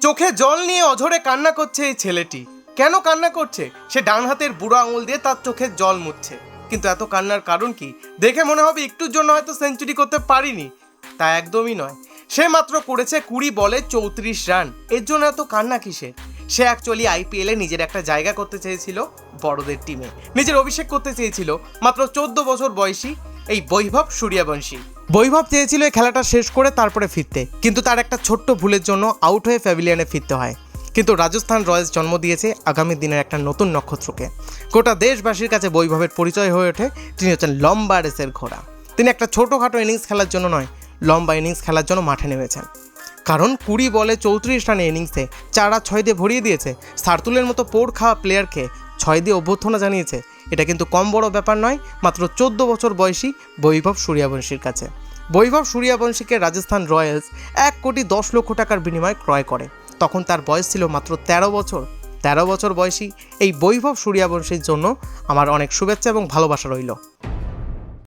চোখে জল নিয়ে অঝরে কান্না করছে এই ছেলেটি। কেন কান্না করছে? সে ডান হাতের বুড়ো আঙুল দিয়ে তার চোখের জল মুছছে। কিন্তু এত কান্নার কারণ কি? দেখে মনে হবে একটুর জন্য হয়তো সেঞ্চুরি করতে পারিনি, তা একদমই নয়। সে মাত্র করেছে 20 বলে 34 রান। এর জন্য এত কান্না কিসের? সে অ্যাকচুয়ালি আইপিএলে নিজের একটা জায়গা করতে চেয়েছিল, বড়দের টিমে নিজের অভিষেক করতে চেয়েছিল। মাত্র 14 বছর বয়সী এই বৈভব সূর্যবংশী। বৈভব চেয়েছিল এই খেলাটা শেষ করে তারপরে ফিরতে, কিন্তু তার একটা ছোট্ট ভুলের জন্য আউট হয়ে প্যাভিলিয়নে ফিরতে হয়। কিন্তু রাজস্থান রয়্যালস জন্ম দিয়েছে আগামী দিনের একটা নতুন নক্ষত্রকে। গোটা দেশবাসীর কাছে বৈভবের পরিচয় হয়ে ওঠে তিনি হচ্ছেন লম্বা রেসের ঘোড়া। তিনি একটা ছোটোখাটো ইনিংস খেলার জন্য নয়, লম্বা ইনিংস খেলার জন্য মাঠে নেমেছেন। কারণ 20 বলে 34 রানে ইনিংসে 4 আর 6 দিয়ে ভরিয়ে দিয়েছে। শার্দুলের মতো পোড় খাওয়া প্লেয়ারকে 6 দিয়ে অভ্যর্থনা জানিয়েছে। এটা কিন্তু কম বড় ব্যাপার নয় মাত্র 14 বছর বয়সী বৈভব সূর্যবংশীর কাছে। বৈভব সূর্যবংশীকে রাজস্থান রয়্যালস 1 কোটি 10 লক্ষ টাকার বিনিময়ে ক্রয় করে। তখন তার বয়স ছিল মাত্র 13 বছর। 13 বছর বয়সী এই বৈভব সূর্যবংশীর জন্য আমার অনেক শুভেচ্ছা এবং ভালোবাসা রইল।